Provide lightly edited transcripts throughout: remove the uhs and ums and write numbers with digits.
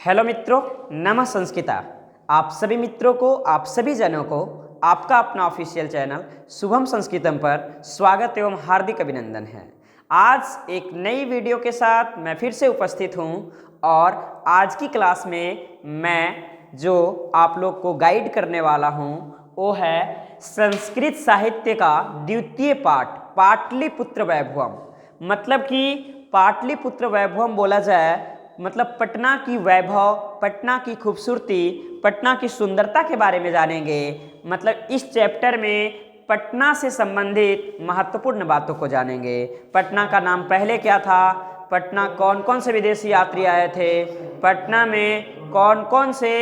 Hello मित्रों, नमः संस्कृता। आप सभी मित्रों को, आप सभी जनों को आपका अपना ऑफिशियल चैनल शुभम संस्कृतम पर स्वागत एवं हार्दिक अभिनंदन है। आज एक नई वीडियो के साथ मैं फिर से उपस्थित हूं और आज की क्लास में मैं जो आप लोग को गाइड करने वाला हूं वो है संस्कृत साहित्य का द्वितीय पाठ पाटलिपुत्र वैभवम। मतलब कि पाटलिपुत्र वैभवम बोला जाए मतलब पटना की वैभव, पटना की खूबसूरती, पटना की सुंदरता के बारे में जानेंगे। मतलब इस चैप्टर में पटना से संबंधित महत्वपूर्ण बातों को जानेंगे। पटना का नाम पहले क्या था, पटना कौन कौन से विदेशी यात्री आए थे, पटना में कौन कौन से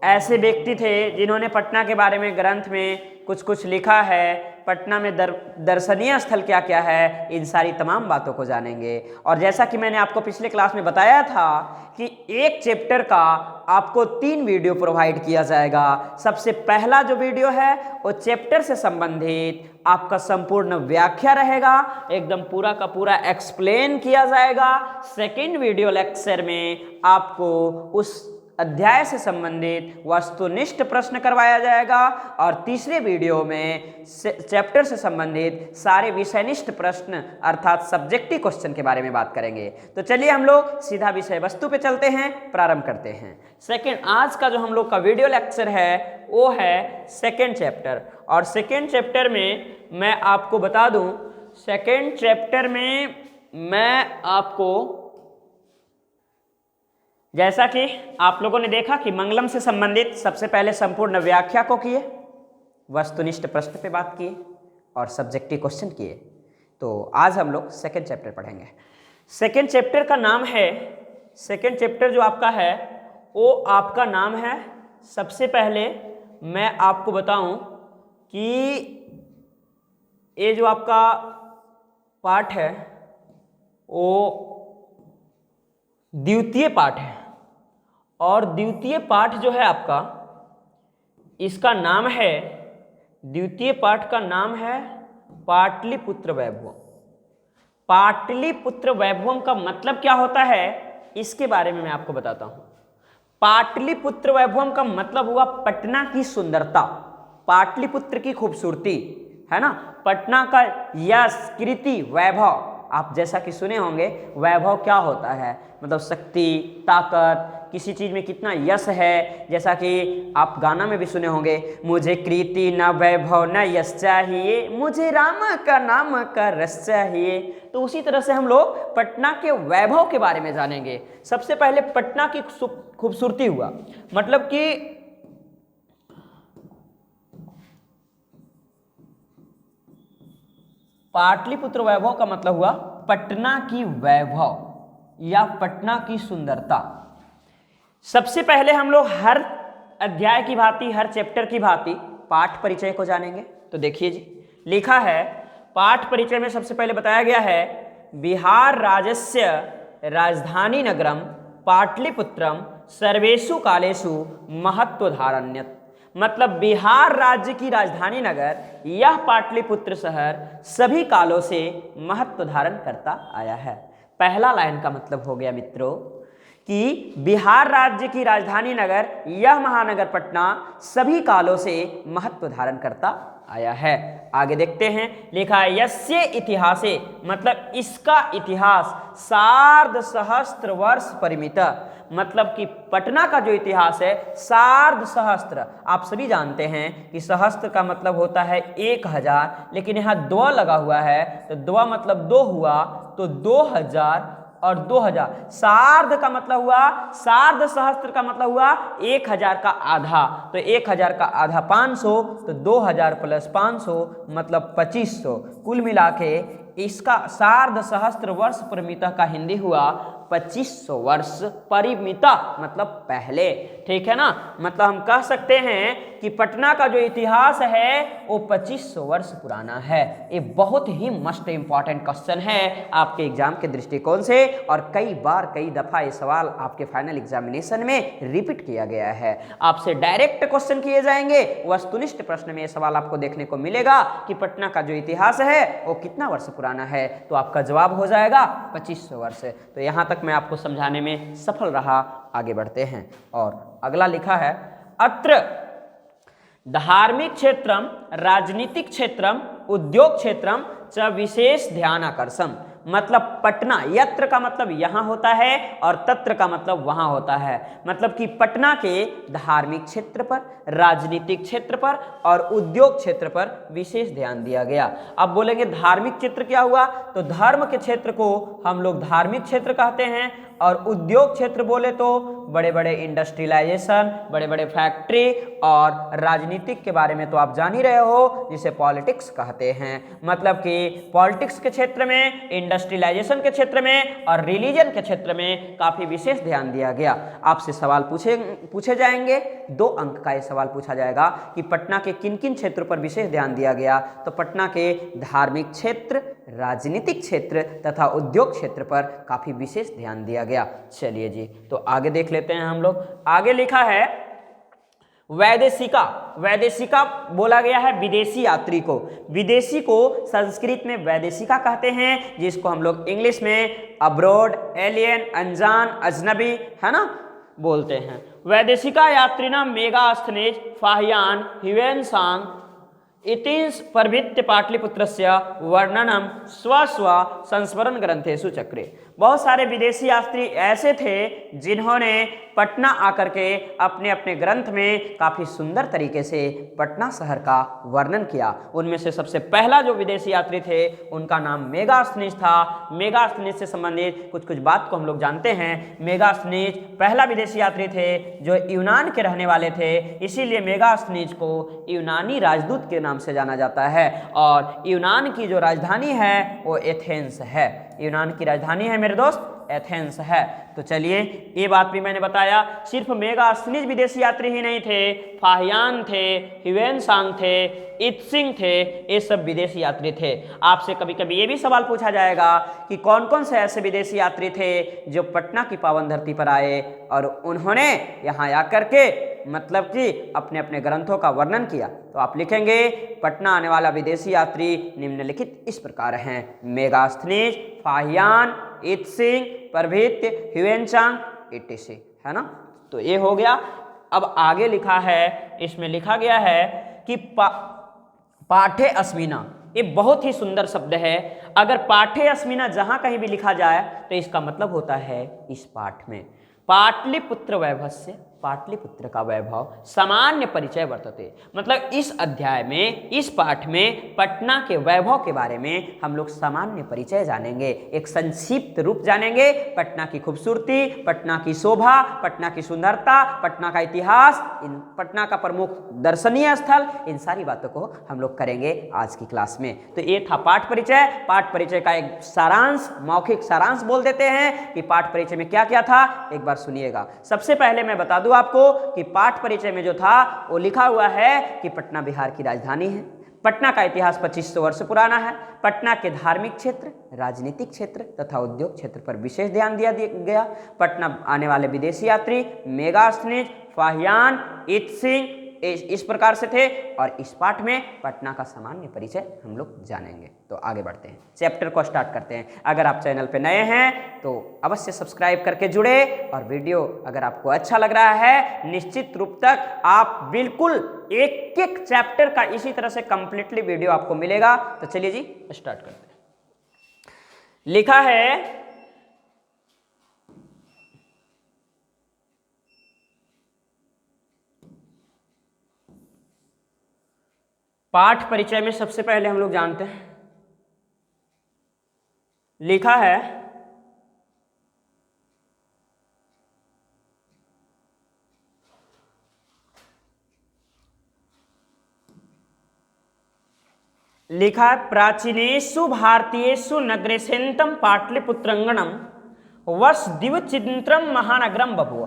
ऐसे व्यक्ति थे जिन्होंने पटना के बारे में ग्रंथ में कुछ लिखा है, पटना में दर्शनीय स्थल क्या क्या है, इन सारी तमाम बातों को जानेंगे। और जैसा कि मैंने आपको पिछले क्लास में बताया था कि एक चैप्टर का आपको 3 वीडियो प्रोवाइड किया जाएगा। सबसे पहला जो वीडियो है वो चैप्टर से संबंधित आपका संपूर्ण व्याख्या रहेगा, एकदम पूरा का पूरा एक्सप्लेन किया जाएगा। सेकेंड वीडियो लेक्चर में आपको उस अध्याय से संबंधित वस्तुनिष्ठ प्रश्न करवाया जाएगा और तीसरे वीडियो में चैप्टर से संबंधित सारे विषयनिष्ठ प्रश्न अर्थात सब्जेक्टिव क्वेश्चन के बारे में बात करेंगे। तो चलिए हम लोग सीधा विषय वस्तु पे चलते हैं, प्रारंभ करते हैं। आज का जो हम लोग का वीडियो लेक्चर है वो है सेकेंड चैप्टर। और सेकेंड चैप्टर में मैं आपको बता दूं, सेकेंड चैप्टर में मैं आपको, जैसा कि आप लोगों ने देखा कि मंगलम से संबंधित सबसे पहले संपूर्ण व्याख्या को किए, वस्तुनिष्ठ प्रश्न पे बात किए और सब्जेक्टिव क्वेश्चन किए। तो आज हम लोग सेकेंड चैप्टर पढ़ेंगे। सेकेंड चैप्टर का नाम है, सेकेंड चैप्टर जो आपका है वो आपका नाम है, सबसे पहले मैं आपको बताऊं कि ये जो आपका पाठ है वो द्वितीय पाठ है और द्वितीय पाठ जो है आपका, इसका नाम है, द्वितीय पाठ का नाम है पाटलिपुत्र वैभवम। पाटलिपुत्र वैभवम का मतलब क्या होता है इसके बारे में मैं आपको बताता हूं। पाटलिपुत्र वैभवम का मतलब हुआ पटना की सुंदरता, पाटलिपुत्र की खूबसूरती, है ना। पटना का यश, कीर्ति, वैभव, आप जैसा कि सुने होंगे वैभव क्या होता है, मतलब शक्ति, ताकत, किसी चीज में कितना यश है। जैसा कि आप गाना में भी सुने होंगे, मुझे कीर्ति न वैभव न यश चाहिए, मुझे राम का नाम का रस चाहिए। तो उसी तरह से हम लोग पटना के वैभव के बारे में जानेंगे। सबसे पहले पटना की खूबसूरती हुआ, मतलब कि पाटलिपुत्र वैभव का मतलब हुआ पटना की वैभव या पटना की सुंदरता। सबसे पहले हम लोग हर अध्याय की भांति, हर चैप्टर की भांति पाठ परिचय को जानेंगे। तो देखिए जी, लिखा है पाठ परिचय में सबसे पहले बताया गया है, बिहार राज्यस्य राजधानी नगरम पाटलिपुत्रम सर्वेषु कालेषु महत्वधारण्यत। मतलब बिहार राज्य की राजधानी नगर यह पाटलिपुत्र शहर सभी कालों से महत्व धारण करता आया है। पहला लाइन का मतलब हो गया मित्रों कि बिहार राज्य की राजधानी नगर यह महानगर पटना सभी कालों से महत्व धारण करता आया है। आगे देखते हैं, लिखा है यस्य इतिहासे, मतलब इसका इतिहास सार्ध सहस्त्र वर्ष परिमित, मतलब कि पटना का जो इतिहास है सार्ध सहस्त्र। आप सभी जानते हैं कि सहस्त्र का मतलब होता है 1000, लेकिन यहाँ 2 लगा हुआ है तो 2 मतलब 2 हुआ, तो 2000 और 2000। सार्ध का मतलब हुआ, सार्ध सहस्त्र का मतलब हुआ 1000 का आधा, तो 1000 का आधा 500, तो 2000 प्लस 500 मतलब 2500। कुल मिला के इसका सार्ध सहस्त्र वर्ष परिमिता का हिंदी हुआ 2500 वर्ष परिमिता, मतलब पहले। ठीक है ना, मतलब हम कह सकते हैं कि पटना का जो इतिहास है वो 2500 वर्ष पुराना है। ये बहुत ही मस्ट इंपॉर्टेंट क्वेश्चन है आपके एग्जाम के दृष्टिकोण से और कई बार कई दफा ये सवाल आपके फाइनल एग्जामिनेशन में रिपीट किया गया है। आपसे डायरेक्ट क्वेश्चन किए जाएंगे, वस्तुनिष्ठ प्रश्न में ये सवाल आपको देखने को मिलेगा कि पटना का जो इतिहास है वो कितना वर्ष पुराना है, तो आपका जवाब हो जाएगा 2500 वर्ष। तो यहाँ तक मैं आपको समझाने में सफल रहा, आगे बढ़ते हैं और अगला लिखा है अत्र धार्मिक क्षेत्रम राजनीतिक क्षेत्रम उद्योग क्षेत्रम च विशेष ध्यान आकर्षण। मतलब पटना, यत्र का मतलब यहां होता है और तत्र का मतलब वहां होता है। मतलब कि पटना के धार्मिक क्षेत्र पर, राजनीतिक क्षेत्र पर और उद्योग क्षेत्र पर विशेष ध्यान दिया गया। अब बोलेंगे धार्मिक क्षेत्र क्या हुआ, तो धर्म के क्षेत्र को हम लोग धार्मिक क्षेत्र कहते हैं और उद्योग क्षेत्र बोले तो बड़े बड़े इंडस्ट्रियलाइजेशन, बड़े बड़े फैक्ट्री और राजनीतिक के बारे में तो आप जान ही रहे हो जिसे पॉलिटिक्स कहते हैं। मतलब कि पॉलिटिक्स के क्षेत्र में, इंडस्ट्रियलाइजेशन के क्षेत्र में और रिलीजन के क्षेत्र में काफी विशेष ध्यान दिया गया। आपसे सवाल पूछे जाएंगे, 2 अंक का ये सवाल पूछा जाएगा कि पटना के किन किन क्षेत्रों पर विशेष ध्यान दिया गया, तो पटना के धार्मिक क्षेत्र, राजनीतिक क्षेत्र तथा उद्योग क्षेत्र पर काफी विशेष ध्यान दिया गया। चलिए जी, तो आगे देख लेते हैं हम लोग। आगे लिखा है वैदेशिका। वैदेशिका बोला गया है विदेशी यात्री को। विदेशी को संस्कृत में वैदेशिका कहते हैं, जिसको हम लोग इंग्लिश में अब्रॉड, एलियन, अनजान, अजनबी, है ना, बोलते हैं। वैदेशिका यात्रिना मेगास्थनेज फाह्यान ह्यूएनसांग इतिंस प्रभृत्य पाटलिपुत्रस्य वर्णनम स्वस्व संस्मरण ग्रंथेषु चक्रे। बहुत सारे विदेशी यात्री ऐसे थे जिन्होंने पटना आकर के अपने अपने ग्रंथ में काफी सुंदर तरीके से पटना शहर का वर्णन किया। उनमें से सबसे पहला जो विदेशी यात्री थे उनका नाम मेगास्थनीज था। मेगास्थनीज से संबंधित कुछ कुछ बात को हम लोग जानते हैं। मेगास्थनीज पहला विदेशी यात्री थे जो यूनान के रहने वाले थे, इसीलिए मेगास्थनीज को यूनानी राजदूत के नाम से जाना जाता है। और यूनान की जो राजधानी है वो एथेंस है। यूनान की राजधानी है मेरे दोस्त एथेंस है। तो चलिए, ये बात भी मैंने बताया। सिर्फ मेगास्थनीज विदेशी यात्री ही नहीं थे, फाह्यान थे, ह्यूएनसांग थे, इत्सिंग थे, ये सब विदेशी यात्री थे। आपसे कभी कभी ये भी सवाल पूछा जाएगा कि कौन कौन से ऐसे विदेशी यात्री थे जो पटना की पावन धरती पर आए और उन्होंने यहाँ आकर के मतलब कि अपने अपने ग्रंथों का वर्णन किया। तो आप लिखेंगे पटना आने वाला विदेशी यात्री निम्नलिखित इस प्रकार हैं: मेगास्थनीज, फाह्यान, इत्सिंग, प्रभृत्य, ह्यूएनसांग इत्यादि, है ना। तो ये हो गया। अब आगे लिखा है, इसमें लिखा गया है कि पाठे अस्मिना, ये बहुत ही सुंदर शब्द है। अगर पाठे अस्मिना जहां कहीं भी लिखा जाए तो इसका मतलब होता है इस पाठ में। पाटलिपुत्र वैभवस्य, पाटलिपुत्र का वैभव सामान्य परिचय वर्तते। मतलब इस अध्याय में, इस पाठ में पटना के वैभव के बारे में हम लोग सामान्य परिचय जानेंगे, एक संक्षिप्त रूप जानेंगे। पटना की खूबसूरती, पटना की शोभा, पटना की सुंदरता, पटना का इतिहास, पटना का प्रमुख दर्शनीय स्थल, इन सारी बातों को हम लोग करेंगे आज की क्लास में। तो ये था पाठ परिचय। पाठ परिचय का एक सारांश, मौखिक सारांश बोल देते हैं कि पाठ परिचय में क्या क्या था, एक बार सुनिएगा। सबसे पहले मैं बता दूं आपको कि पाठ परिचय में जो था वो लिखा हुआ है कि पटना बिहार की राजधानी है। पटना का इतिहास 2500 वर्ष पुराना है। पटना के धार्मिक क्षेत्र, राजनीतिक क्षेत्र तथा उद्योग क्षेत्र पर विशेष ध्यान दिया गया। पटना आने वाले विदेशी यात्री मेगास्थनीज, फाह्यान, इत्सिंग इस प्रकार से थे। और इस पाठ में पटना का सामान्य परिचय हम लोग जानेंगे। तो आगे बढ़ते हैं, चैप्टर को स्टार्ट करते हैं। अगर आप चैनल पे नए हैं तो अवश्य सब्सक्राइब करके जुड़े, और वीडियो अगर आपको अच्छा लग रहा है निश्चित रूप तक आप बिल्कुल एक एक चैप्टर का इसी तरह से कंप्लीटली वीडियो आपको मिलेगा। तो चलिए जी स्टार्ट करते हैं। लिखा है पाठ परिचय में सबसे पहले हम लोग जानते हैं, लिखा है प्राचीनेषु भारतीयेषु नगरेशेन्तं पाटलिपुत्रंगणम वसुदिवचित्रं महानगरम बभूव।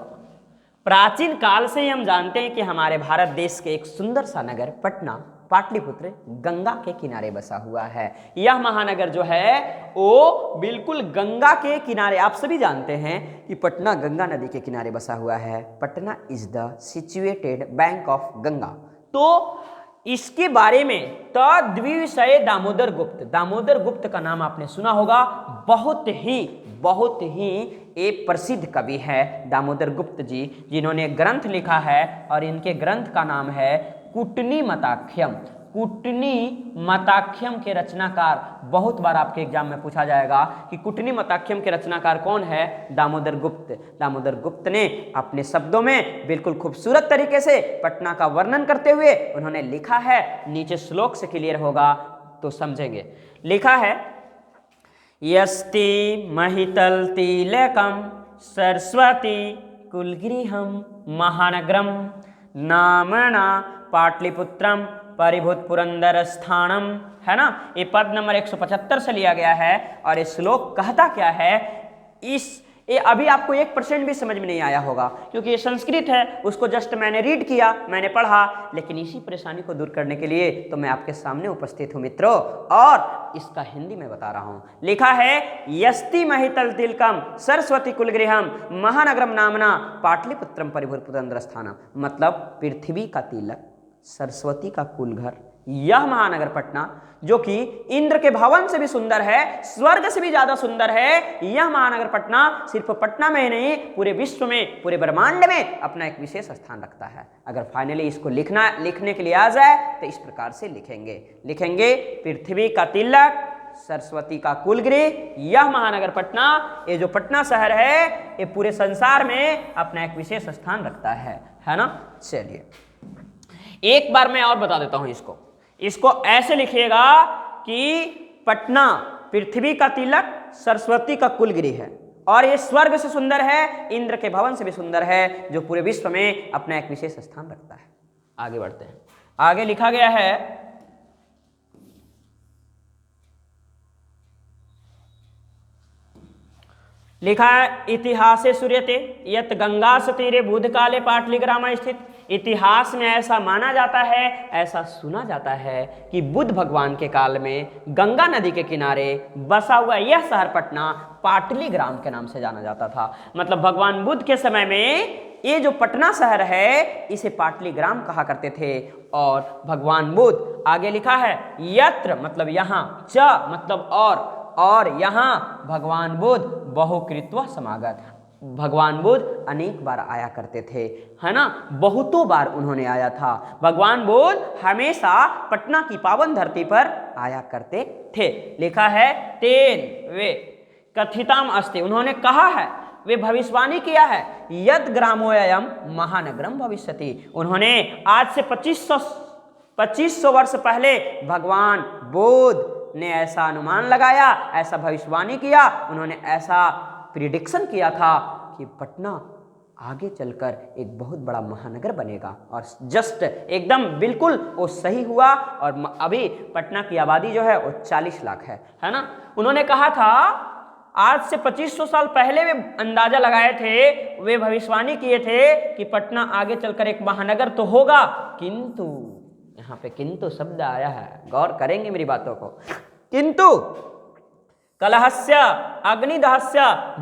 प्राचीन काल से ही हम जानते हैं कि हमारे भारत देश के एक सुंदर सा नगर पटना पाटलिपुत्र गंगा के किनारे बसा हुआ है। यह महानगर जो है वो बिल्कुल गंगा के किनारे, आप सभी जानते हैं कि पटना गंगा नदी के किनारे बसा हुआ है। Patna is the situated bank of Ganga. तो इसके बारे में तद्विषय दामोदर गुप्त का नाम आपने सुना होगा। बहुत ही एक प्रसिद्ध कवि है दामोदर गुप्त जी, जिन्होंने ग्रंथ लिखा है और इनके ग्रंथ का नाम है कुटनी मताख्यम। कुटनी मताख्यम के रचनाकार, बहुत बार आपके एग्जाम में पूछा जाएगा कि कुटनी मताख्यम के रचनाकार कौन है? दामोदर गुप्त। दामोदर गुप्त ने अपने शब्दों में बिल्कुल खूबसूरत तरीके से पटना का वर्णन करते हुए उन्होंने लिखा है, नीचे श्लोक से क्लियर होगा तो समझेंगे। लिखा है, यस्ति महितल तिलकम सरस्वती कुलगृहम महानगरम नामना पाटलिपुत्रम परिभूत पुरंदर स्थानम, है ना। ये पद नंबर 175 से लिया गया है। और ये श्लोक कहता क्या है, ये अभी आपको 1% भी समझ में नहीं आया होगा, क्योंकि ये संस्कृत है, उसको जस्ट मैंने रीड किया, मैंने पढ़ा, लेकिन इसी परेशानी को दूर करने के लिए तो मैं आपके सामने उपस्थित हूँ मित्रों, और इसका हिंदी में बता रहा हूँ। लिखा है, यस्ति महितल तिलकम सरस्वती कुलगृहम महानगरम नामना पाटलिपुत्रम परिभूत पुरंदर स्थानम, मतलब पृथ्वी का तिलक, सरस्वती का कुलघर, यह महानगर पटना, जो कि इंद्र के भवन से भी सुंदर है, स्वर्ग से भी ज्यादा सुंदर है, यह महानगर पटना सिर्फ पटना में ही नहीं, पूरे विश्व में, पूरे ब्रह्मांड में अपना एक विशेष स्थान रखता है। अगर फाइनली इसको लिखने के लिए आ जाए तो इस प्रकार से लिखेंगे पृथ्वी का तिलक, सरस्वती का कुलगृह, यह महानगर पटना, ये जो पटना शहर है ये पूरे संसार में अपना एक विशेष स्थान रखता है ना। चलिए एक बार मैं और बता देता हूं इसको ऐसे लिखिएगा कि पटना पृथ्वी का तिलक, सरस्वती का कुलगृह है, और ये स्वर्ग से सुंदर है, इंद्र के भवन से भी सुंदर है, जो पूरे विश्व में अपना एक विशेष स्थान रखता है। आगे बढ़ते हैं। आगे लिखा गया है, लिखा है, इतिहासे सूर्यते यत गंगा तीरे बुधकाले पाटलिग्राम स्थित। इतिहास में ऐसा माना जाता है, ऐसा सुना जाता है कि बुद्ध भगवान के काल में गंगा नदी के किनारे बसा हुआ यह शहर पटना पाटलिग्राम के नाम से जाना जाता था। मतलब भगवान बुद्ध के समय में ये जो पटना शहर है इसे पाटलिग्राम कहा करते थे। और भगवान बुद्ध, आगे लिखा है, यत्र मतलब यहाँ, च मतलब और यहाँ भगवान बुद्ध बहुकृत्वा समागत, भगवान बुद्ध अनेक बार आया करते थे, है ना, बहुतों बार उन्होंने आया था। भगवान बुद्ध हमेशा पटना की पावन धरती पर आया करते थे। लिखा है, तेन वे कथिताम अस्ति, उन्होंने कहा है, वे भविष्यवाणी किया है, यद ग्रामोयम महानगरम भविष्यति। उन्होंने आज से 2500 वर्ष पहले भगवान बुद्ध ने ऐसा अनुमान लगाया, ऐसा भविष्यवाणी किया, उन्होंने ऐसा प्रिडिक्शन किया था कि पटना आगे चलकर एक बहुत बड़ा महानगर बनेगा। और जस्ट एकदम बिल्कुल वो सही हुआ, और अभी पटना की आबादी जो है वो 40 लाख है ना। उन्होंने कहा था, आज से 2500 साल पहले वे अंदाजा लगाए थे, वे भविष्यवाणी किए थे कि पटना आगे चलकर एक महानगर तो होगा, किंतु यहाँ पे किंतु शब्द आया है, गौर करेंगे मेरी बातों को। किंतु कलहस्य अग्निदहस्य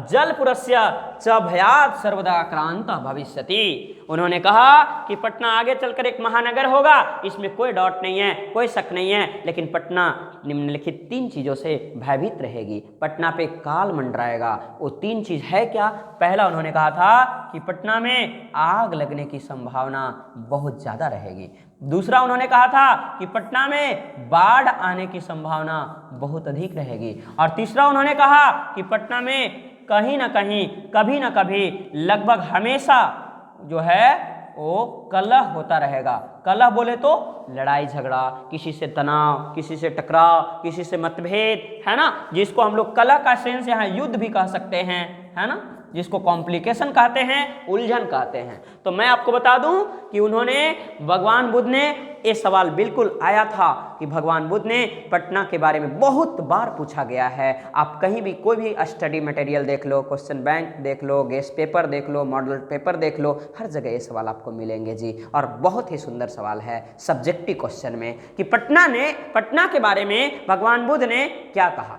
जलपुरस्य च भयात् सर्वदा क्रांत भविष्यति। उन्होंने कहा कि पटना आगे चलकर एक महानगर होगा, इसमें कोई डाउट नहीं है, कोई शक नहीं है, लेकिन पटना निम्नलिखित 3 चीजों से भयभीत रहेगी, पटना पे काल मंडराएगा। वो 3 चीज है क्या? पहला उन्होंने कहा था कि पटना में आग लगने की संभावना बहुत ज्यादा रहेगी। दूसरा उन्होंने कहा था कि पटना में बाढ़ आने की संभावना बहुत अधिक रहेगी। और तीसरा उन्होंने कहा कि पटना में कहीं ना कहीं, कभी ना कभी, लगभग हमेशा जो है वो कलह होता रहेगा। कलह बोले तो लड़ाई झगड़ा, किसी से तनाव, किसी से टकराव, किसी से मतभेद, है ना, जिसको हम लोग कलह का सेंस यहाँ युद्ध भी कह सकते हैं, है ना, जिसको कॉम्प्लिकेशन कहते हैं, उलझन कहते हैं। तो मैं आपको बता दूं कि उन्होंने, भगवान बुद्ध ने, ये सवाल बिल्कुल आया था कि भगवान बुद्ध ने पटना के बारे में बहुत बार पूछा गया है। आप कहीं भी कोई भी स्टडी मटेरियल देख लो, क्वेश्चन बैंक देख लो, गेस्ट पेपर देख लो, मॉडल पेपर देख लो, हर जगह ये सवाल आपको मिलेंगे जी। और बहुत ही सुंदर सवाल है सब्जेक्टिव क्वेश्चन में कि पटना के बारे में भगवान बुद्ध ने क्या कहा,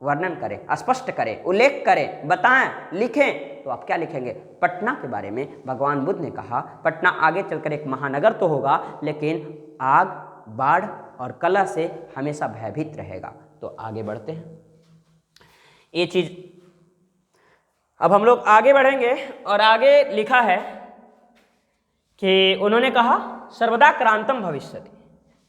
वर्णन करें, स्पष्ट करें, उल्लेख करें, बताएं, लिखें। तो आप क्या लिखेंगे? पटना के बारे में भगवान बुद्ध ने कहा, पटना आगे चलकर एक महानगर तो होगा, लेकिन आग, बाढ़ और कलह से हमेशा भयभीत रहेगा। तो आगे बढ़ते हैं। ये चीज अब हम लोग आगे बढ़ेंगे और आगे लिखा है कि उन्होंने कहा सर्वदा क्रांतम भविष्यति,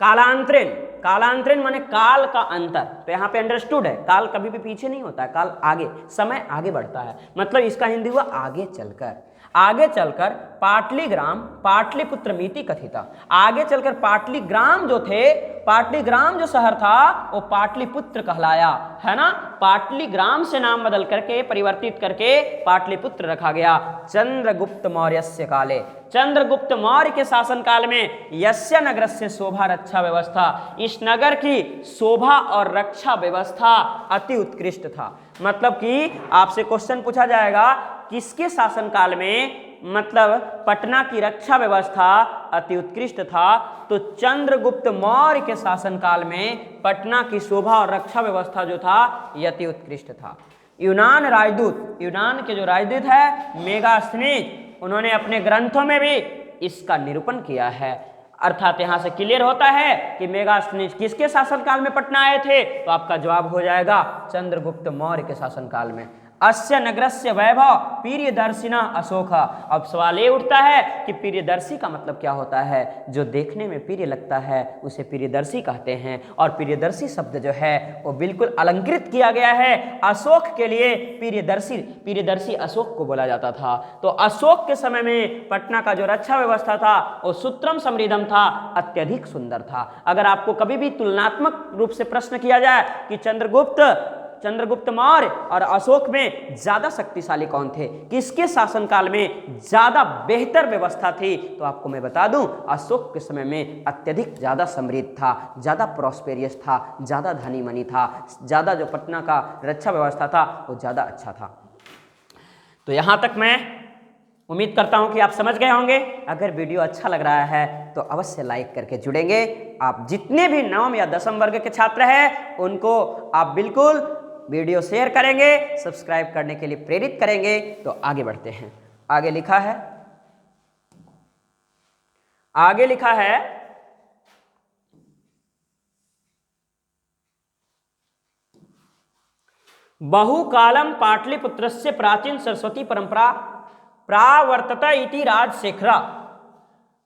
कालांतरेण, कालांतरेण माने काल का अंतर, तो यहाँ पे अंडरस्टूड है, काल कभी भी पीछे नहीं होता है, काल आगे, समय आगे बढ़ता है, मतलब इसका हिंदी हुआ आगे चलकर। आगे चलकर पाटलीग्राम पाटलिपुत्र मिति कथिता, आगे चलकर पाटलीग्राम जो थे, पाटलीग्राम जो शहर था वो पाटलिपुत्र कहलाया, है ना। पाटलीग्राम से नाम बदल करके परिवर्तित करके पाटलिपुत्र रखा गया। चंद्रगुप्त मौर्यस्य काले, चंद्रगुप्त मौर्य के शासन काल में यस्य नगरस्य शोभा रक्षा व्यवस्था, इस नगर की शोभा और रक्षा व्यवस्था अति उत्कृष्ट था। मतलब कि आपसे क्वेश्चन पूछा जाएगा किसके शासन काल में मतलब पटना की रक्षा व्यवस्था अति उत्कृष्ट था, तो चंद्रगुप्त मौर्य के शासन काल में पटना की शोभा और रक्षा व्यवस्था जो था यह अति उत्कृष्ट था। यूनान राजदूत, यूनान के जो राजदूत है मेगास्थनीज, उन्होंने अपने ग्रंथों में भी इसका निरूपण किया है। अर्थात यहां से क्लियर होता है कि मेगास्थनीज किसके शासनकाल में पटना आए थे, तो आपका जवाब हो जाएगा चंद्रगुप्त मौर्य के शासनकाल में। अस्य नगरस्य वैभव प्रियदर्शिना अशोका। अब सवाल ये उठता है कि प्रियदर्शी का मतलब क्या होता है, जो देखने में प्रिय लगता है उसे प्रियदर्शी कहते हैं, और प्रियदर्शी शब्द जो है वो बिल्कुल अलंकृत किया गया है अशोक के लिए। प्रियदर्शी, प्रियदर्शी अशोक को बोला जाता था। तो अशोक के समय में पटना का जो रक्षा व्यवस्था था वो सूत्रम समृद्धम था, अत्यधिक सुंदर था। अगर आपको कभी भी तुलनात्मक रूप से प्रश्न किया जाए कि चंद्रगुप्त मौर्य और अशोक में ज्यादा शक्तिशाली कौन थे, किसके शासनकाल में ज्यादा बेहतर व्यवस्था थी, तो आपको मैं बता दूं अशोक के समय में अत्यधिक ज्यादा समृद्ध था, ज्यादा प्रॉस्पेरियस था, ज्यादा धनी मनी था, ज्यादा जो पटना का रक्षा व्यवस्था था वो ज्यादा अच्छा था। तो यहां तक मैं उम्मीद करता हूं कि आप समझ गए होंगे। अगर वीडियो अच्छा लग रहा है तो अवश्य लाइक करके जुड़ेंगे। आप जितने भी 9वीं या 10वीं वर्ग के छात्र हैं उनको आप बिल्कुल वीडियो शेयर करेंगे, सब्सक्राइब करने के लिए प्रेरित करेंगे। तो आगे बढ़ते हैं। आगे लिखा है बहुकालम पाटलिपुत्रस्य प्राचीन सरस्वती परंपरा प्रावर्तत इति राजशेखरा।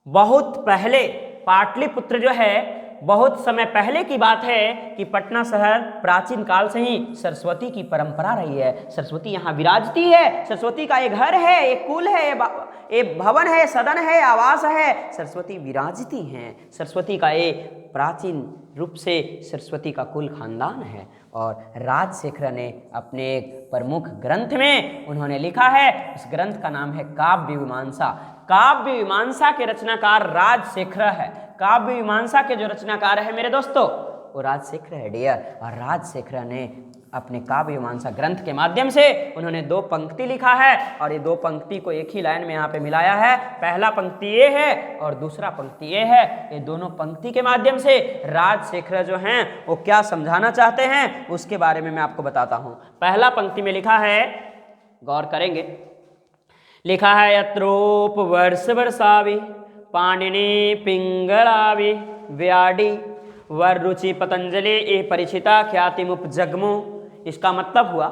बहुत पहले पाटलिपुत्र जो है, बहुत समय पहले की बात है कि पटना शहर प्राचीन काल से ही सरस्वती की परंपरा रही है। सरस्वती यहाँ विराजती है, सरस्वती का एक घर है, एक कुल है, एक भवन है, सदन है, आवास है, सरस्वती विराजती हैं। सरस्वती का एक प्राचीन रूप से सरस्वती का कुल खानदान है। और राजशेखर ने अपने एक प्रमुख ग्रंथ में उन्होंने लिखा है, उस ग्रंथ का नाम है काव्य मीमांसा। काव्य मीमांसा के रचनाकार राजशेखर है। काव्य मीमांसा के जो रचनाकार है मेरे दोस्तों वो राजशेखर है डियर। और राजशेखर ने अपने काव्य मीमांसा ग्रंथ के माध्यम से उन्होंने 2 पंक्ति लिखा है, और ये 2 पंक्ति को एक ही लाइन में यहाँ पे मिलाया है। पहला पंक्ति ये है और दूसरा पंक्ति ये है। ये दोनों पंक्ति के माध्यम से राजशेखर जो हैं वो क्या समझाना चाहते हैं उसके बारे में मैं आपको बताता हूँ। पहला पंक्ति में लिखा है, गौर करेंगे, लिखा है यत्रोप वर्ष वर्षावि पाणिनि पिंगलावि व्याडी वर रुचि पतंजलि ए परिचिता ख्यातिमुपजगमो। इसका मतलब हुआ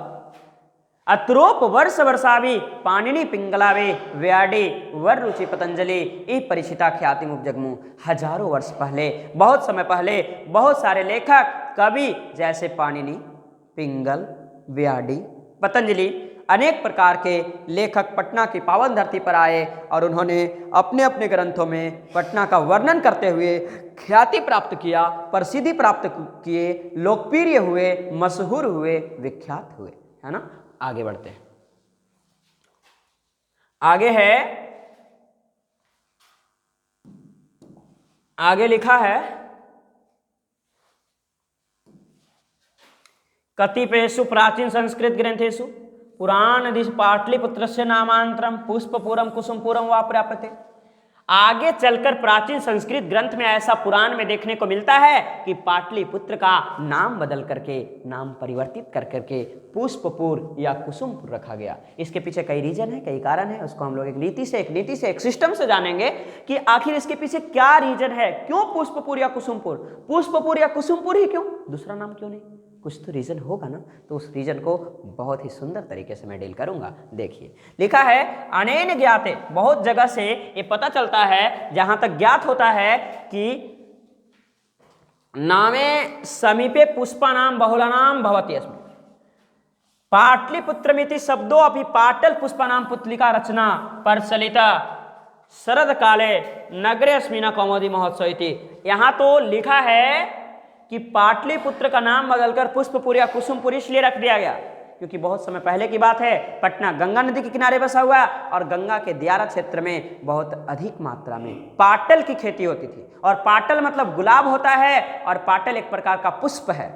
अत्रोप वर्ष वर्षावि पाणिनि पिंगलावे व्याडी वर रुचि पतंजलि ए परिचिता ख्यातिमुपजगमो। हजारों वर्ष पहले, बहुत समय पहले बहुत सारे लेखक कवि जैसे पाणिनि, पिंगल, व्याडी, पतंजलि अनेक प्रकार के लेखक पटना की पावन धरती पर आए और उन्होंने अपने अपने ग्रंथों में पटना का वर्णन करते हुए ख्याति प्राप्त किया, प्रसिद्धि प्राप्त किए, लोकप्रिय हुए, मशहूर हुए, विख्यात हुए, है ना। आगे बढ़ते हैं। आगे लिखा है कतिपयेषु प्राचीन संस्कृत ग्रंथेषु पुराणदिश पाटलिपुत्रस्य नामांतरम पुष्पपुरम कुसुमपुरम वा प्राप्यते। आगे चलकर प्राचीन संस्कृत ग्रंथ में ऐसा पुराण में देखने को मिलता है कि पाटलिपुत्र का नाम बदल करके, नाम परिवर्तित कर करके पुष्पपुर या कुसुमपुर रखा गया। इसके पीछे कई रीजन है, कई कारण है, उसको हम लोग एक नीति से एक सिस्टम से जानेंगे कि आखिर इसके पीछे क्या रीजन है, क्यों पुष्पपुर या कुसुमपुर, पुष्पपुर या कुसुमपुर ही क्यों, दूसरा नाम क्यों नहीं, कुछ तो रीजन होगा ना, तो उस रीजन को बहुत ही सुंदर तरीके से मैं डील करूंगा। देखिए लिखा है अनेन ज्ञाते, बहुत जगह से ये पता चलता है, जहां तक ज्ञात होता है कि नामे समीपे पुष्पानाम बहुलानाम भवति अस्मि पाटलिपुत्रमिति शब्दों अपि पाटल पुष्पानाम पुतलिका रचना प्रचलिता शरद काले नगरे अस्मिना कौमुदी महोत्सव इति। यहाँ तो लिखा है कि पाटलिपुत्र का नाम बदलकर पुष्पपुर या कुसुमपुर इसलिए रख दिया गया क्योंकि बहुत समय पहले की बात है, पटना गंगा नदी के किनारे बसा हुआ है और गंगा के दियारा क्षेत्र में बहुत अधिक मात्रा में पाटल की खेती होती थी। और पाटल मतलब गुलाब होता है और पाटल एक प्रकार का पुष्प है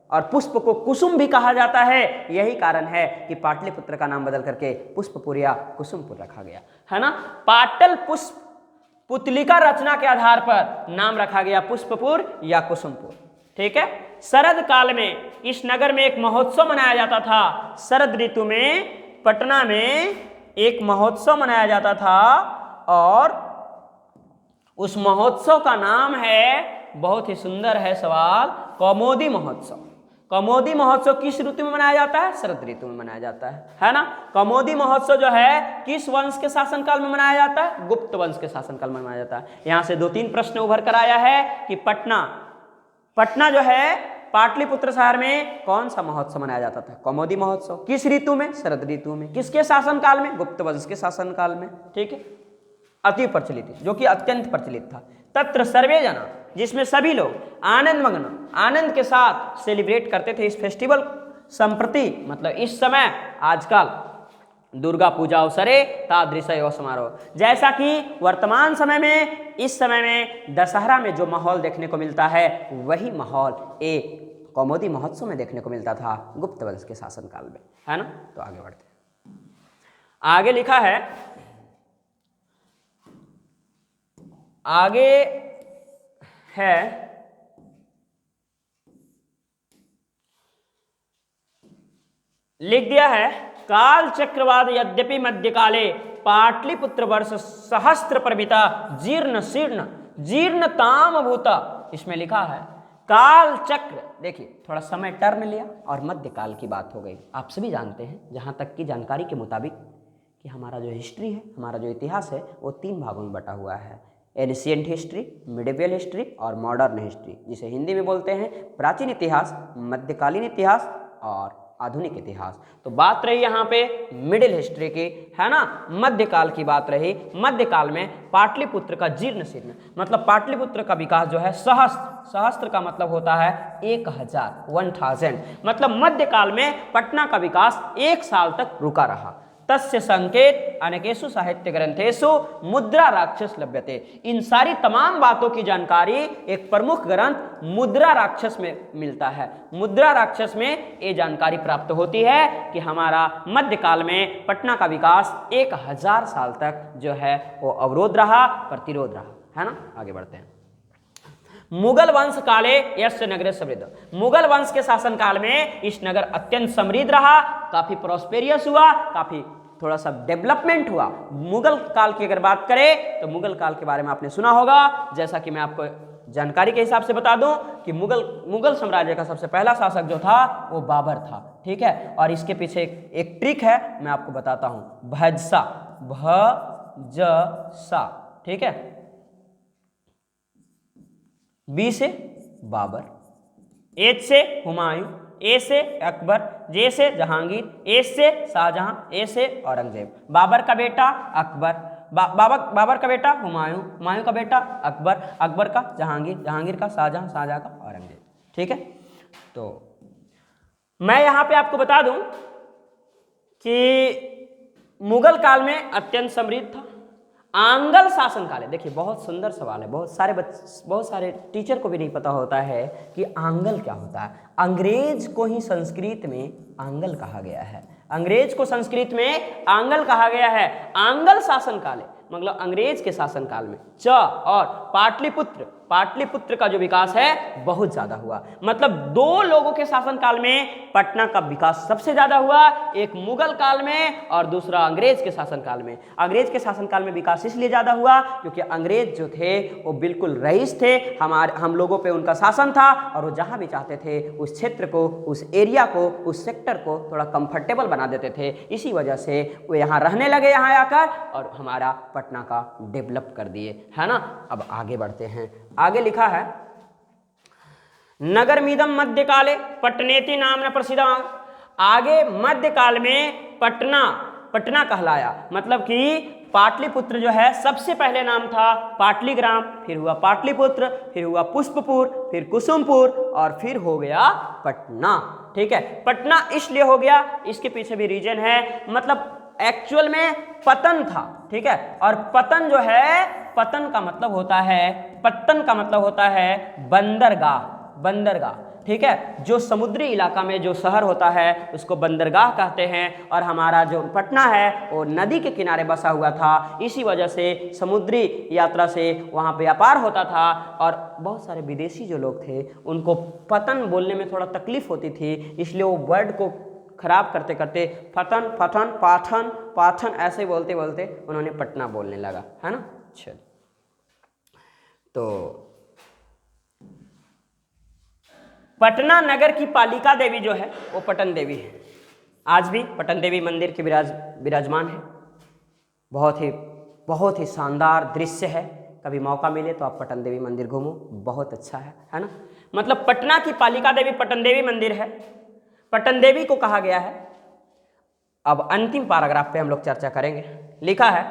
और पुष्प को कुसुम भी कहा जाता है। यही कारण है कि पाटलिपुत्र का नाम बदल करके पुष्पपुर या कुसुमपुर रखा गया है ना। पाटल पुष्प पुतलिका रचना के आधार पर नाम रखा गया पुष्पपुर या कुसुमपुर। ठीक है। शरद काल में इस नगर में एक महोत्सव मनाया जाता था। शरद ऋतु में पटना में एक महोत्सव मनाया जाता था और उस महोत्सव का नाम है, बहुत ही सुंदर है सवाल, कौमुदी महोत्सव। कौमुदी महोत्सव किस ऋतु में मनाया जाता है? शरद ऋतु में मनाया जाता है ना। कौमुदी महोत्सव जो है किस वंश के शासनकाल में मनाया जाता है? गुप्त वंश के शासनकाल में मनाया जाता है। यहां से 2-3 प्रश्न उभर कर आया है कि पटना जो है पाटलिपुत्र शहर में कौन सा महोत्सव मनाया जाता था? कौमुदी महोत्सव। किस ऋतु में? शरद ऋतु में। किसके शासनकाल में? गुप्त वंश के शासनकाल में। ठीक है, अति प्रचलित, जो कि अत्यंत प्रचलित था। तत्र सर्वे जना, जिसमें सभी लोग आनंद मग्न, आनंद के साथ सेलिब्रेट करते थे इस फेस्टिवल। संप्रति मतलब इस समय, आजकल दुर्गा पूजा अवसरे तादृशयो समारोह, जैसा कि वर्तमान समय में, इस समय में दशहरा में जो माहौल देखने को मिलता है वही माहौल एक कौमुदी महोत्सव में देखने को मिलता था गुप्त वंश के शासनकाल में, है ना। तो आगे बढ़ते हैं। आगे लिखा है, आगे है लिख दिया है काल चक्रवाद यद्यपि मध्यकाले पाटलिपुत्र वर्ष सहस्त्र प्रमिता जीर्ण शीर्ण जीर्णताम भूता। इसमें लिखा है काल चक्र, देखिए थोड़ा समय टर्न लिया और मध्यकाल की बात हो गई। आप सभी जानते हैं, जहां तक की जानकारी के मुताबिक, कि हमारा जो हिस्ट्री है, हमारा जो इतिहास है, वो 3 भागों में बटा हुआ है। एंशिएंट हिस्ट्री, मिडिवल हिस्ट्री और मॉडर्न हिस्ट्री, जिसे हिंदी में बोलते हैं प्राचीन इतिहास, मध्यकालीन इतिहास और आधुनिक इतिहास। तो बात रही यहाँ पे मिडिल हिस्ट्री की, है ना। मध्यकाल की बात रही। मध्यकाल में पाटलिपुत्र का जीर्ण शीर्ण, मतलब पाटलिपुत्र का विकास जो है सहस्त्र का मतलब होता है 1000, मतलब मध्यकाल में पटना का विकास 1 साल तक रुका रहा। तस्य संकेत अनेकेषु साहित्य ग्रंथेषु मुद्रा राक्षस लभ्यते। इन सारी तमाम बातों की जानकारी एक प्रमुख ग्रंथ मुद्रा राक्षस में मिलता है। मुद्रा राक्षस में ये जानकारी प्राप्त होती है कि हमारा मध्यकाल में पटना का विकास 1000 साल तक जो है वो अवरोध रहा, प्रतिरोध रहा, है ना। आगे बढ़ते हैं। मुगल वंश काले यस्य नगरे समृद्ध, मुगल वंश के शासन काल में इस नगर अत्यंत समृद्ध रहा, काफी प्रोस्पेरियस हुआ, काफी थोड़ा सा डेवलपमेंट हुआ। मुगल काल की अगर बात करें तो मुगल काल के बारे में आपने सुना होगा। जैसा कि मैं आपको जानकारी के हिसाब से बता दूं कि मुगल साम्राज्य का सबसे पहला शासक जो था वो बाबर था। ठीक है, और इसके पीछे एक ट्रिक है, मैं आपको बताता हूं। भजसा, ठीक है। बी से बाबर, एच से हुमायूं, ए से अकबर, जे से जहांगीर, एस से शाहजहां, ए से औरंगजेब। बाबर का बेटा अकबर, बाबर का बेटा हुमायूं, हुमायूं का बेटा अकबर, अकबर का जहांगीर, जहांगीर का शाहजहां, शाहजहां का औरंगजेब। ठीक है, तो मैं यहां पे आपको बता दूं कि मुगल काल में अत्यंत समृद्ध था। आंगल शासन काल है, देखिए बहुत सुंदर सवाल है, बहुत सारे टीचर को भी नहीं पता होता है कि आंगल क्या होता है। अंग्रेज को ही संस्कृत में आंगल कहा गया है, अंग्रेज को संस्कृत में आंगल कहा गया है। आंगल शासन काल है, मतलब अंग्रेज के शासन काल में च और पाटलिपुत्र पाटलिपुत्र का जो विकास है बहुत ज्यादा हुआ। मतलब दो लोगों के शासनकाल में पटना का विकास सबसे ज्यादा हुआ, एक मुगल काल में और दूसरा अंग्रेज के शासनकाल में। अंग्रेज के शासनकाल में विकास इसलिए ज्यादा हुआ क्योंकि अंग्रेज जो थे वो बिल्कुल रईस थे, हम लोगों पे उनका शासन था और वो जहां भी चाहते थे उस क्षेत्र को, उस एरिया को, उस सेक्टर को थोड़ा कंफर्टेबल बना देते थे। इसी वजह से वो यहाँ रहने लगे, यहाँ आकर, और हमारा पटना का डेवलप कर दिए, है ना। अब आगे बढ़ते हैं। आगे लिखा है नगरमिदं मध्यकाले पटनेति नामना प्रसिद्ध। आगे मध्यकाल में पटना कहलाया। मतलब कि पाटलिपुत्र जो है सबसे पहले नाम था पाटलीग्राम, फिर हुआ पाटलिपुत्र, फिर हुआ पुष्पपुर, फिर कुसुमपुर और फिर हो गया पटना। ठीक है, पटना इसलिए हो गया, इसके पीछे भी रीजन है। मतलब एक्चुअल में पतन था, ठीक है। और पतन जो है, पतन का मतलब होता है, पत्तन का मतलब होता है बंदरगाह, बंदरगाह, ठीक है। जो समुद्री इलाका में जो शहर होता है उसको बंदरगाह कहते हैं। और हमारा जो पटना है वो नदी के किनारे बसा हुआ था, इसी वजह से समुद्री यात्रा से वहाँ पे व्यापार होता था। और बहुत सारे विदेशी जो लोग थे उनको पतन बोलने में थोड़ा तकलीफ होती थी, इसलिए वो वर्ड को खराब करते करते फतन, फतन, पाठन, पाठन ऐसे बोलते बोलते उन्होंने पटना बोलने लगा, है ना। चल, तो पटना नगर की पालिका देवी जो है वो पटन देवी है। आज भी पटन देवी मंदिर के विराजमान है। बहुत ही शानदार दृश्य है। कभी मौका मिले तो आप पटन देवी मंदिर घूमो, बहुत अच्छा है ना। मतलब पटना की पालिका देवी पटन देवी मंदिर है, पटन देवी को कहा गया है। अब अंतिम पैराग्राफ पे हम लोग चर्चा करेंगे। लिखा है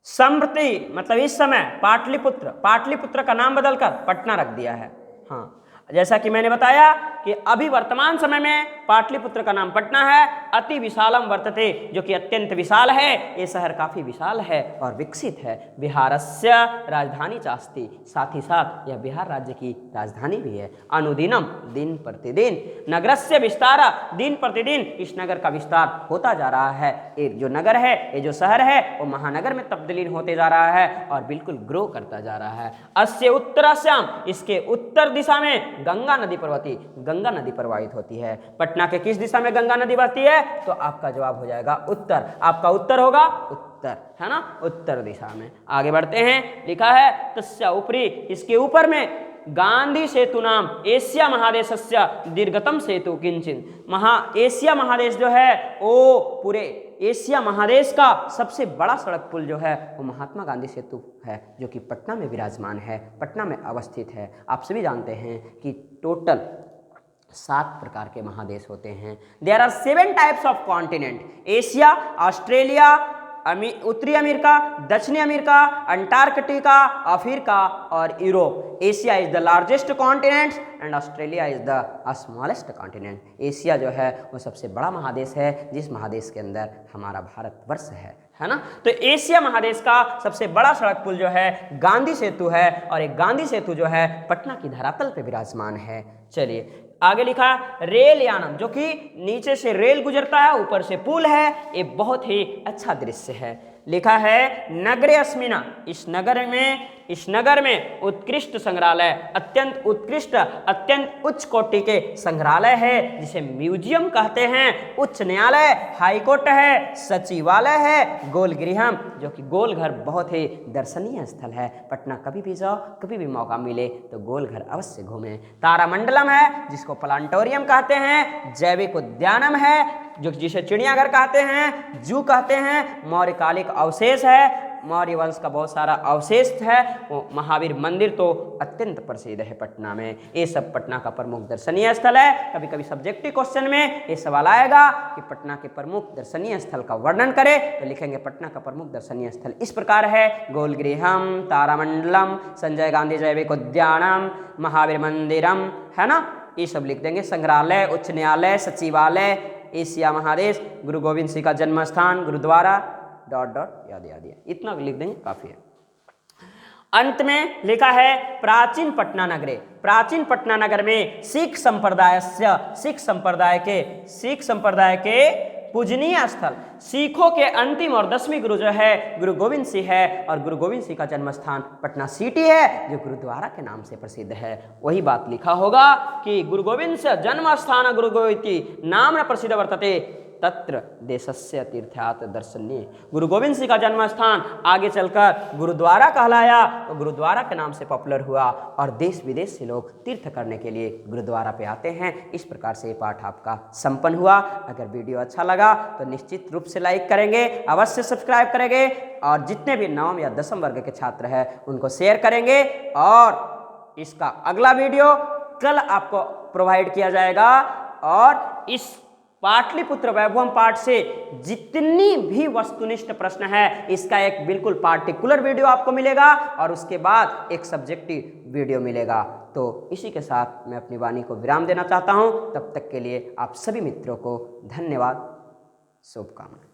संप्रति, मतलब इस समय पाटलिपुत्र का नाम बदलकर पटना रख दिया है। हाँ, जैसा कि मैंने बताया कि अभी वर्तमान समय में पाटलिपुत्र का नाम पटना है। अति विशालम वर्तते, जो कि अत्यंत विशाल है। ये शहर काफी विशाल है और विकसित है। बिहारस्य राजधानी चास्ति, साथ ही साथ यह बिहार राज्य की राजधानी भी है। अनुदिनम, दिन प्रतिदिन, नगरस्य विस्तार, दिन प्रतिदिन इस नगर का विस्तार होता जा रहा है। ये जो नगर है, ये जो शहर है वो महानगर में तब्दील होते जा रहा है और बिल्कुल ग्रो करता जा रहा है। अस्य उत्तरास्याम, इसके उत्तर दिशा में गंगा नदी प्रवहती, गंगा नदी प्रवाहित होती है। पटना के किस दिशा में गंगा नदी बहती है? तो आपका जवाब हो जाएगा उत्तर। आपका उत्तर होगा उत्तर, है ना, उत्तर दिशा में। आगे बढ़ते हैं। लिखा है तस्य ऊपरी, इसके ऊपर में गांधी सेतु नाम एशिया महादेशस्य दीर्घतम सेतु किंचित। एशिया महादेश जो है वो पूरे एशिया महादेश का सबसे बड़ा सड़क पुल जो है वो महात्मा गांधी सेतु है, जो कि पटना में विराजमान है, पटना में अवस्थित है। आप सभी जानते हैं कि टोटल 7 प्रकार के महादेश होते हैं। There are 7 types of continent. Asia, Australia, उत्तरी अमेरिका, दक्षिणी अमेरिका, अंटार्कटिका, अफ्रीका और Europe. Asia is the largest continent and Australia is the smallest continent. Asia जो है वो सबसे बड़ा महादेश है, जिस महादेश के अंदर हमारा भारतवर्ष है ना। तो एशिया महादेश का सबसे बड़ा सड़क पुल जो है गांधी सेतु है, और एक गांधी सेतु जो है पटना की धरातल पे विराजमान है। चलिए आगे लिखा रेल यानम, जो कि नीचे से रेल गुजरता है, ऊपर से पुल है। ये बहुत ही अच्छा दृश्य है। लिखा है नगरे अस्मिना, इस नगर में उत्कृष्ट संग्रहालय, अत्यंत उत्कृष्ट, अत्यंत उच्च कोटि के संग्रहालय है, जिसे म्यूजियम कहते हैं। उच्च न्यायालय, हाईकोर्ट है, सचिवालय है, गोल गृहम, जो कि गोल घर बहुत ही दर्शनीय स्थल है। पटना कभी भी जाओ, कभी भी मौका मिले तो गोल घर अवश्य घूमें। तारामंडलम है, जिसको प्लांटोरियम कहते हैं। जैविक उद्यानम है, जो जिसे चिड़ियाघर कहते हैं, जू कहते हैं। मौर्यकालिक अवशेष है, मौर्य वंश का बहुत सारा अवशेष है। वो महावीर मंदिर तो अत्यंत प्रसिद्ध है पटना में। ये सब पटना का प्रमुख दर्शनीय स्थल है। कभी कभी सब्जेक्टिव क्वेश्चन में ये सवाल आएगा कि पटना के प्रमुख दर्शनीय स्थल का वर्णन करें, तो लिखेंगे पटना का प्रमुख दर्शनीय स्थल इस प्रकार है: गोल गृहम, तारामंडलम, संजय गांधी जैविक उद्यानम, महावीर मंदिरम, है ना, ये सब लिख देंगे। संग्रहालय, उच्च न्यायालय, सचिवालय, एशिया महादेश, गुरु गोविंद सिंह का जन्म स्थान, गुरुद्वारा, डॉट याद इतना लिख देंगे, काफी है। अंत में लिखा है प्राचीन पटना नगरे। प्राचीन पटना नगर में सिख संप्रदाय के पूजनीय स्थल, सिखों के अंतिम और 10वें गुरु जो है गुरु गोविंद सिंह है, और गुरु गोविंद सिंह का जन्म स्थान पटना सिटी है जो गुरुद्वारा के नाम से प्रसिद्ध है। वही बात लिखा होगा कि गुरु गोविंद से जन्म स्थान गुरु गोविंद नाम प्रसिद्ध वर्तते तत्र देशस्य तीर्थयात दर्शनीय। गुरु गोविंद सिंह का जन्म स्थान आगे चलकर गुरुद्वारा कहलाया, तो गुरुद्वारा के नाम से पॉपुलर हुआ और देश विदेश से लोग तीर्थ करने के लिए गुरुद्वारा पे आते हैं। इस प्रकार से ये पाठ आपका संपन्न हुआ। अगर वीडियो अच्छा लगा तो निश्चित रूप से लाइक करेंगे, अवश्य सब्सक्राइब करेंगे, और जितने भी 9वीं या 10वीं वर्ग के छात्र हैं उनको शेयर करेंगे। और इसका अगला वीडियो कल आपको प्रोवाइड किया जाएगा, और इस पाटलिपुत्र वैभवम पाठ से जितनी भी वस्तुनिष्ठ प्रश्न है इसका एक बिल्कुल पार्टिकुलर वीडियो आपको मिलेगा, और उसके बाद एक सब्जेक्टिव वीडियो मिलेगा। तो इसी के साथ मैं अपनी वाणी को विराम देना चाहता हूं। तब तक के लिए आप सभी मित्रों को धन्यवाद, शुभकामनाएं।